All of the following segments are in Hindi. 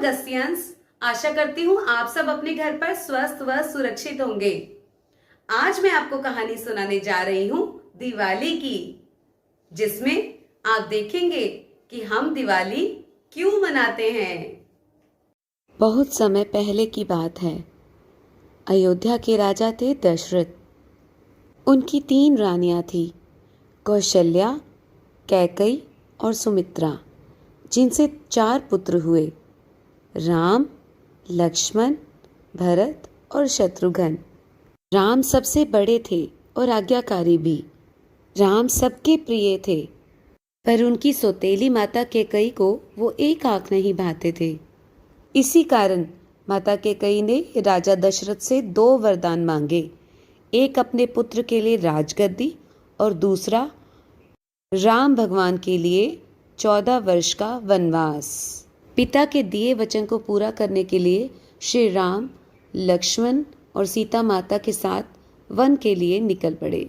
अगस्तियंस, आशा करती हूँ आप सब अपने घर पर स्वस्थ व सुरक्षित होंगे। आज मैं आपको कहानी सुनाने जा रही हूँ दिवाली की, जिसमें आप देखेंगे कि हम दिवाली क्यों मनाते हैं। बहुत समय पहले की बात है। अयोध्या के राजा थे दशरथ। उनकी 3 रानियां थीं, कौशल्या, कैकई और सुमित्रा, जिनसे 4 पुत्र हुए, राम, लक्ष्मण, भरत और शत्रुघ्न। राम सबसे बड़े थे और आज्ञाकारी भी। राम सबके प्रिय थे, पर उनकी सौतेली माता कैकई को वो एक आंख नहीं भाते थे। इसी कारण माता कैकई ने राजा दशरथ से 2 वरदान मांगे, एक अपने पुत्र के लिए राजगद्दी और दूसरा राम भगवान के लिए 14 वर्ष का वनवास। पिता के दिए वचन को पूरा करने के लिए श्री राम, लक्ष्मण और सीता माता के साथ वन के लिए निकल पड़े।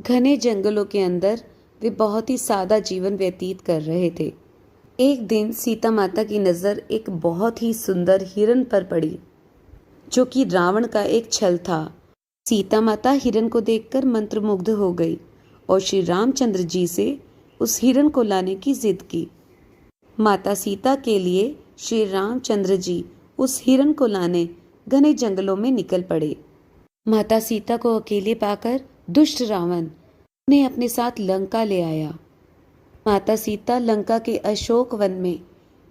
घने जंगलों के अंदर वे बहुत ही सादा जीवन व्यतीत कर रहे थे। एक दिन सीता माता की नज़र एक बहुत ही सुंदर हिरन पर पड़ी, जो कि रावण का एक छल था। सीता माता हिरन को देखकर मंत्रमुग्ध हो गई और श्री रामचंद्र जी से उस हिरन को लाने की जिद की। माता सीता के लिए श्री रामचंद्र जी उस हिरन को लाने घने जंगलों में निकल पड़े। माता सीता को अकेले पाकर दुष्ट रावण उन्हें अपने साथ लंका ले आया। माता सीता लंका के अशोक वन में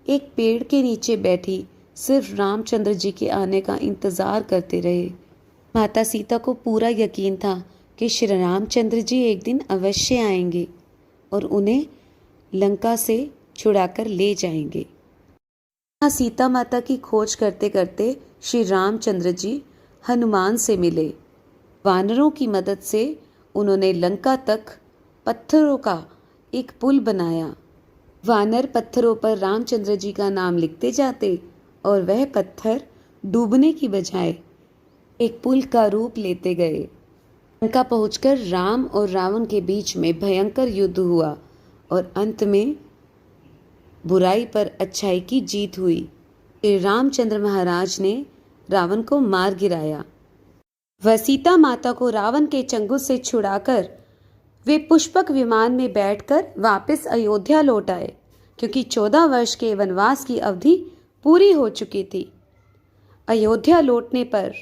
एक पेड़ के नीचे बैठी सिर्फ रामचंद्र जी के आने का इंतजार करते रहे। माता सीता को पूरा यकीन था कि श्री रामचंद्र जी एक दिन अवश्य आएंगे और उन्हें लंका से छुड़ाकर ले जाएंगे। सीता माता की खोज करते करते श्री रामचंद्र जी हनुमान से मिले। वानरों की मदद से उन्होंने लंका तक पत्थरों का एक पुल बनाया। वानर पत्थरों पर रामचंद्र जी का नाम लिखते जाते और वह पत्थर डूबने की बजाय एक पुल का रूप लेते गए। लंका पहुंचकर राम और रावण के बीच में भयंकर युद्ध हुआ और अंत में बुराई पर अच्छाई की जीत हुई। श्री रामचंद्र महाराज ने रावण को मार गिराया। वह सीता माता को रावण के चंगुल से छुड़ाकर वे पुष्पक विमान में बैठकर वापस अयोध्या लौट आए, क्योंकि 14 वर्ष के वनवास की अवधि पूरी हो चुकी थी। अयोध्या लौटने पर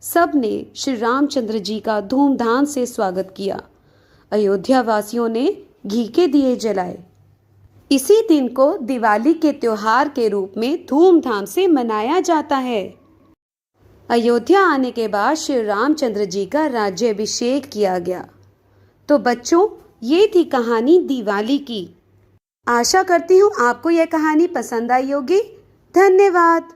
सब ने श्री रामचंद्र जी का धूमधाम से स्वागत किया। अयोध्या वासियों ने घी के दिए जलाए। इसी दिन को दिवाली के त्योहार के रूप में धूमधाम से मनाया जाता है। अयोध्या आने के बाद श्री रामचंद्र जी का राज्याभिषेक किया गया। तो बच्चों, ये थी कहानी दिवाली की। आशा करती हूँ आपको यह कहानी पसंद आई होगी। धन्यवाद।